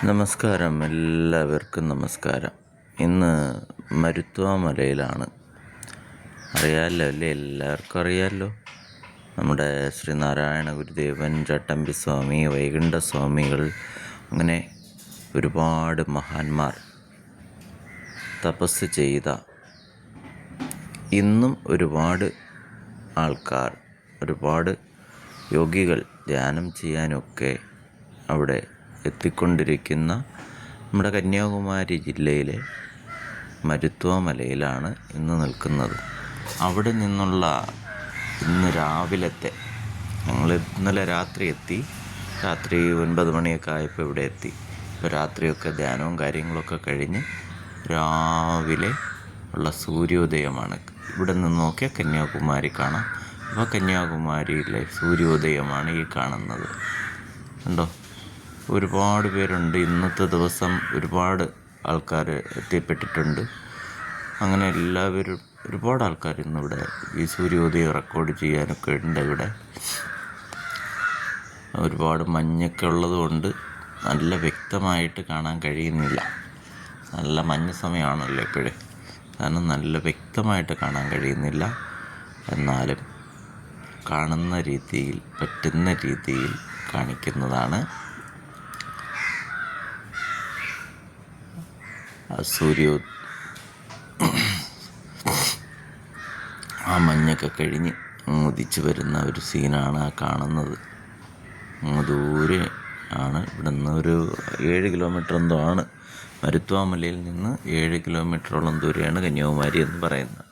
നമസ്കാരം, എല്ലാവർക്കും നമസ്കാരം. ഇന്ന് മരുത്വ മലയിലാണ്. അറിയാമല്ലോ അല്ലേ? എല്ലാവർക്കും അറിയാമല്ലോ. നമ്മുടെ ശ്രീനാരായണ ഗുരുദേവൻ, ചട്ടമ്പി സ്വാമി, വൈകുണ്ഠസ്വാമികൾ, അങ്ങനെ ഒരുപാട് മഹാന്മാർ തപസ് ചെയ്ത, ഇന്നും ഒരുപാട് ആൾക്കാർ, ഒരുപാട് യോഗികൾ ധ്യാനം ചെയ്യാനൊക്കെ അവിടെ എത്തിക്കൊണ്ടിരിക്കുന്ന നമ്മുടെ കന്യാകുമാരി ജില്ലയിലെ മരുത്വ മലയിലാണ് ഇന്ന് നിൽക്കുന്നത്. അവിടെ നിന്നുള്ള ഇന്ന് രാവിലത്തെ, ഞങ്ങൾ ഇന്നലെ രാത്രി എത്തി. രാത്രി 9 മണിയൊക്കെ ആയപ്പോൾ ഇവിടെ എത്തി. ഇപ്പോൾ രാത്രിയൊക്കെ ധ്യാനവും കാര്യങ്ങളൊക്കെ കഴിഞ്ഞ് രാവിലെ ഉള്ള സൂര്യോദയമാണ്. ഇവിടെ നിന്ന് നോക്കിയാൽ കന്യാകുമാരി കാണാം. അപ്പോൾ കന്യാകുമാരിയിലെ സൂര്യോദയമാണ് ഈ കാണുന്നത്. കണ്ടോ? ഒരുപാട് പേരുണ്ട്. ഇന്നത്തെ ദിവസം ഒരുപാട് ആൾക്കാർ എത്തിപ്പെട്ടിട്ടുണ്ട്. അങ്ങനെ എല്ലാവരും, ഒരുപാട് ആൾക്കാർ ഇന്നിവിടെ ഈ സൂര്യോദയം റെക്കോർഡ് ചെയ്യാനൊക്കെ ഉണ്ട്. ഇവിടെ ഒരുപാട് മഞ്ഞൊക്കെ ഉള്ളതുകൊണ്ട് നല്ല വ്യക്തമായിട്ട് കാണാൻ കഴിയുന്നില്ല. നല്ല മഞ്ഞ സമയമാണല്ലോ ഇപ്പോഴേ, കാരണം നല്ല വ്യക്തമായിട്ട് കാണാൻ കഴിയുന്നില്ല. എന്നാലും കാണുന്ന രീതിയിൽ, പറ്റുന്ന രീതിയിൽ കാണിക്കുന്നതാണ്. ആ മഞ്ഞൊക്കെ കഴിഞ്ഞ് ഉദിച്ച് വരുന്ന ഒരു സീനാണ് ആ കാണുന്നത്. ദൂരെ ആണ്. ഇവിടെ നിന്ന് ഒരു 7 കിലോമീറ്റർ എന്തോ ആണ്. മരുത്വാമലയിൽ നിന്ന് 7 കിലോമീറ്ററോളം ദൂരെയാണ് കന്യാകുമാരി എന്ന് പറയുന്നത്.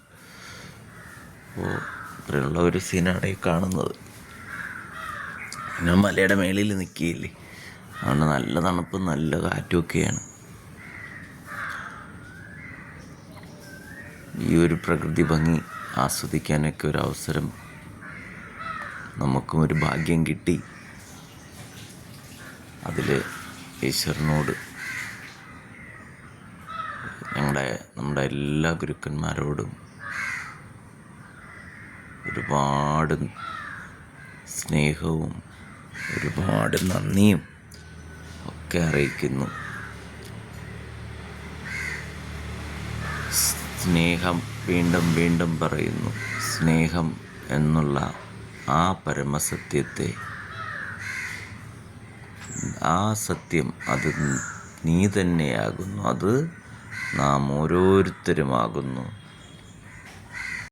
അപ്പോൾ ഇത്രയുള്ള ഒരു സീനാണ് ഈ കാണുന്നത്. ഞാൻ മലയുടെ മേളിൽ നിൽക്കുകയില്ലേ, അതുകൊണ്ട് നല്ല തണുപ്പും നല്ല കാറ്റുമൊക്കെയാണ്. ഈ ഒരു പ്രകൃതി ഭംഗി ആസ്വദിക്കാനൊക്കെ ഒരു അവസരം നമുക്കും ഒരു ഭാഗ്യം കിട്ടി. അതിൽ ഈശ്വരനോട്, നമ്മുടെ എല്ലാ ഗുരുക്കന്മാരോടും ഒരുപാട് സ്നേഹവും ഒരുപാട് നന്ദിയും ഒക്കെ അറിയിക്കുന്നു. സ്നേഹം, വീണ്ടും വീണ്ടും പറയുന്നു, സ്നേഹം എന്നുള്ള ആ പരമസത്യത്തെ, ആ സത്യം അത് നീ തന്നെയാകുന്നു, അത് നാം ഓരോരുത്തരുമാകുന്നു.